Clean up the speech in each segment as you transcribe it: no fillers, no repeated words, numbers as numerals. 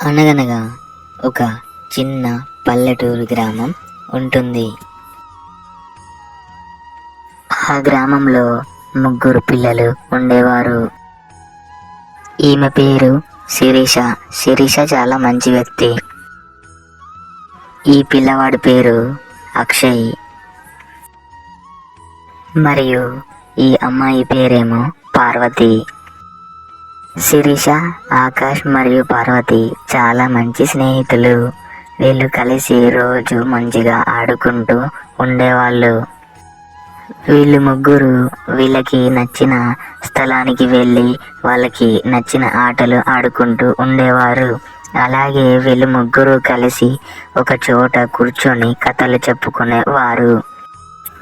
అనగనగా ఒక చిన్న పల్లెటూరు గ్రామం ఉంటుంది. ఆ గ్రామంలో ముగ్గురు పిల్లలు ఉండేవారు. ఈమె పేరు శిరీష. శిరీష చాలా మంచి వ్యక్తి. ఈ పిల్లవాడి పేరు అక్షయ్. మరియు ఈ అమ్మాయి పేరేమో పార్వతి. శిరీష, ఆకాష్ మరియు పార్వతి చాలా మంచి స్నేహితులు. వీళ్ళు కలిసి రోజు మంచిగా ఆడుకుంటూ ఉండేవాళ్ళు. వీళ్ళు ముగ్గురు వీళ్ళకి నచ్చిన స్థలానికి వెళ్ళి వాళ్ళకి నచ్చిన ఆటలు ఆడుకుంటూ ఉండేవారు. అలాగే వీళ్ళు ముగ్గురు కలిసి ఒక చోట కూర్చొని కథలు చెప్పుకునేవారు.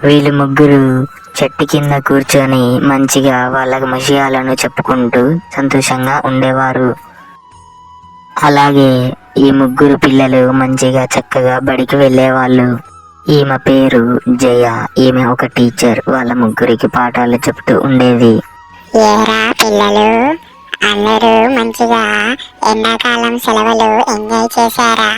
వీళ్ళు ముగ్గురు చెట్టు కింద కూర్చొని మంచిగా వాళ్ళ విషయాలను చెప్పుకుంటూ సంతోషంగా ఉండేవారు. అలాగే ఈ ముగ్గురు పిల్లలు మంచిగా చక్కగా బడికి వెళ్ళేవాళ్ళు. ఈమె పేరు జయ. ఈమె ఒక టీచర్. వాళ్ళ ముగ్గురికి పాఠాలు చెప్తూ ఉండేది. ఏరా పిల్లలు, అందరూ మంచిగా ఎండాకాలం సెలవులు ఎంజాయ్ చేశారా?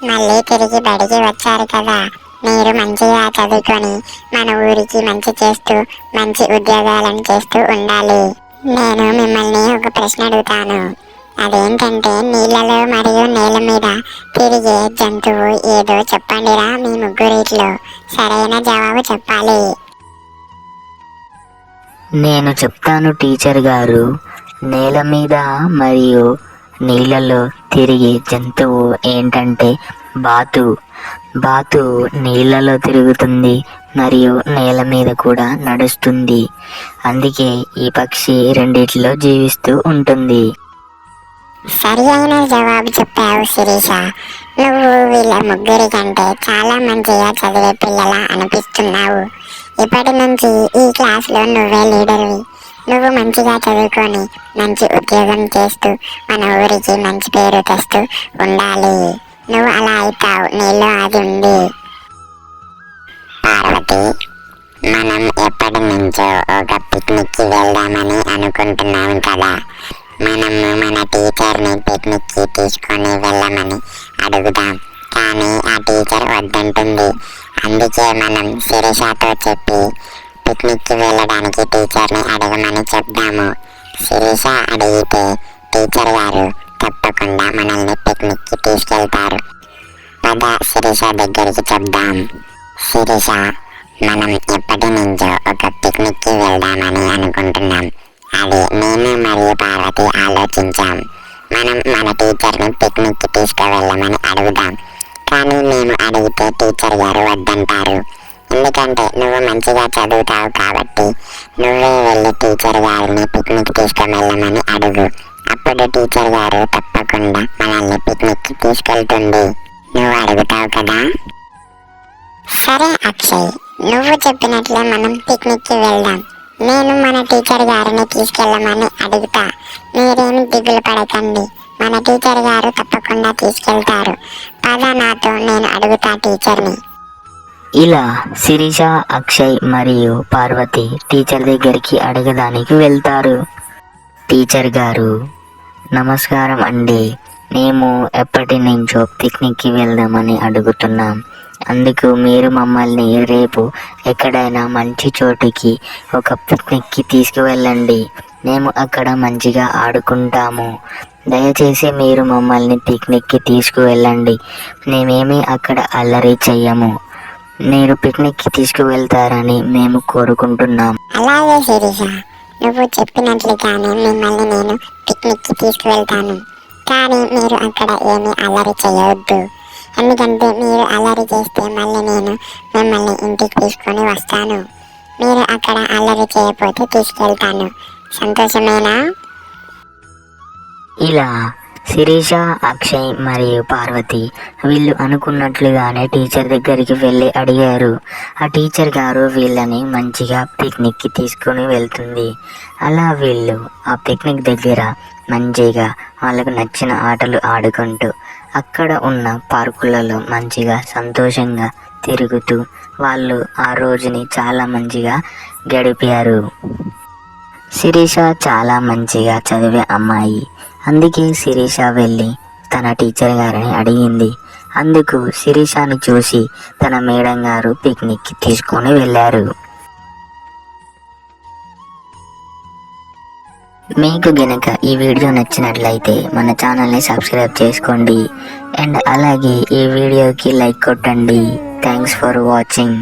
మళ్ళీ తిరిగి బడికి వచ్చారు కదా. మీరు మంచిగా చదువుకొని మన ఊరికి మంచి చేస్తూ మంచి ఉద్యోగాలను చేస్తూ ఉండాలి. నేను మిమ్మల్ని ఒక ప్రశ్న అడుగుతాను. అదేంటంటే, నీళ్ళలో మరియు నేల మీద తిరిగే జంతువు ఏదో చెప్పండిరా. మీ ముగ్గురిట్లో సరైన జవాబు చెప్పాలి. నేను చెప్తాను టీచర్ గారు. నేల మీద మరియు నీళ్ళలో తిరిగే జంతువు ఏంటంటే బాతు. బాతు నీళ్ళలో తిరుగుతుంది మరియు నేల మీద కూడా నడుస్తుంది. అందుకే ఈ పక్షి రెండిట్లో జీవిస్తూ ఉంటుంది. సరి అయిన జవాబు చెప్పావు శిరీష. నువ్వు వీళ్ళ ముగ్గురి కంటే చాలా మంచిగా చదివే పిల్లలా అనిపిస్తున్నావు. ఇప్పటి నుంచి ఈ క్లాస్లో నువ్వే లీడర్వి. నువ్వు మంచిగా చదువుకొని మంచి ఉద్యోగం చేస్తూ మన ఊరికి మంచి పేరు తెస్తూ ఉండాలి. నువ్వు అలా అవుతావు. నీలో అది ఉంది. పార్వతి, మనం ఎప్పటి నుంచో ఒక పిక్నిక్కి వెళ్దామని అనుకుంటున్నాం కదా. మనము మన టీచర్ని పిక్నిక్కి తీసుకొని వెళ్ళమని అడుగుదాం. కానీ ఆ టీచర్ వద్దంటుంది. అందుకే మనం శిరీషతో చెప్పి పిక్నిక్కి వెళ్ళడానికి టీచర్ని అడగమని చెప్దాము. శిరీష అడిగితే టీచర్ గారు తప్పకుండా మనల్ని పిక్నిక్కి తీసుకెళ్తారు. పద శిరీష దగ్గరికి చెప్దాం. శిరీష, మనం ఎప్పటి నుంచో ఒక పిక్నిక్కి వెళ్దామని అనుకుంటున్నాం. అది నేను మరియు పార్వతి ఆలోచించాం. మనం మన టీచర్ని పిక్నిక్కి తీసుకువెళ్ళమని అడుగుదాం. కానీ మేము అడిగితే టీచర్ గారు వద్దంటారు. ఎందుకంటే నువ్వు మంచిగా చదువుతావు కాబట్టి నువ్వే వెళ్ళి టీచర్ గారిని పిక్నిక్ తీసుకువెళ్ళమని అడుగు. అప్పుడు టీచర్ గారు తప్పకుండా మనల్ని పిక్నిక్కి తీసుకెళ్తుంది. నువ్వు అడుగుతావు కదా. సరే అక్షయ్, నువ్వు చెప్పినట్లే మనం పిక్నిక్కి వెళ్దాం. నేను మన టీచర్ గారిని తీసుకెళ్ళమని అడుగుతా. మీరేమి దిగులు పడకండి. మన టీచర్ గారు తప్పకుండా తీసుకెళ్తారు. పద నాతో, నేను అడుగుతా టీచర్ని. ఇలా శిరీష, అక్షయ్ మరియు పార్వతి టీచర్ దగ్గరికి అడగడానికి వెళ్తారు. టీచర్ గారు, నమస్కారం అండి. మేము ఎప్పటి నుంచో పిక్నిక్కి వెళ్దామని అడుగుతున్నాం. అందుకు మీరు మమ్మల్ని రేపు ఎక్కడైనా మంచి చోటుకి ఒక పిక్నిక్కి తీసుకువెళ్ళండి. మేము అక్కడ మంచిగా ఆడుకుంటాము. దయచేసి మీరు మమ్మల్ని పిక్నిక్కి తీసుకువెళ్ళండి. మేమేమీ అక్కడ అల్లరి చెయ్యము. మీరు పిక్నిక్కి తీసుకువెళ్తారని మేము కోరుకుంటున్నాం. అలాగే శిరీష, నువ్వు చెప్పినట్లుగానే మిమ్మల్ని నేను పిక్నిక్కి తీసుకువెళ్తాను. కానీ మీరు అక్కడ ఏమీ అల్లరి చేయవద్దు. ఎందుకంటే మీరు అల్లరి చేస్తే మళ్ళీ నేను మిమ్మల్ని ఇంటికి తీసుకొని వస్తాను. మీరు అక్కడ అల్లరి చేయకపోతే తీసుకెళ్తాను. సంతోషమేనా? ఇలా శిరీష, అక్షయ్ మరియు పార్వతి వీళ్ళు అనుకున్నట్లుగానే టీచర్ దగ్గరికి వెళ్ళి అడిగారు. ఆ టీచర్ గారు వీళ్ళని మంచిగా పిక్నిక్కి తీసుకొని వెళ్తుంది. అలా వీళ్ళు ఆ పిక్నిక్ దగ్గర మంచిగా వాళ్ళకు నచ్చిన ఆటలు ఆడుకుంటూ అక్కడ ఉన్న పార్కులలో మంచిగా సంతోషంగా తిరుగుతూ వాళ్ళు ఆ రోజుని చాలా మంచిగా గడిపారు. శిరీష చాలా మంచిగా చదివే అమ్మాయి. అందుకే శిరీష వెళ్ళి తన టీచర్ గారిని అడిగింది. అందుకు శిరీషని చూసి తన మేడం గారు పిక్నిక్కి తీసుకొని వెళ్ళారు. మీకు గనక ఈ వీడియో నచ్చినట్లయితే మన ఛానల్ని సబ్స్క్రైబ్ చేసుకోండి అండ్ అలాగే ఈ వీడియోకి లైక్ కొట్టండి. Thanks for watching.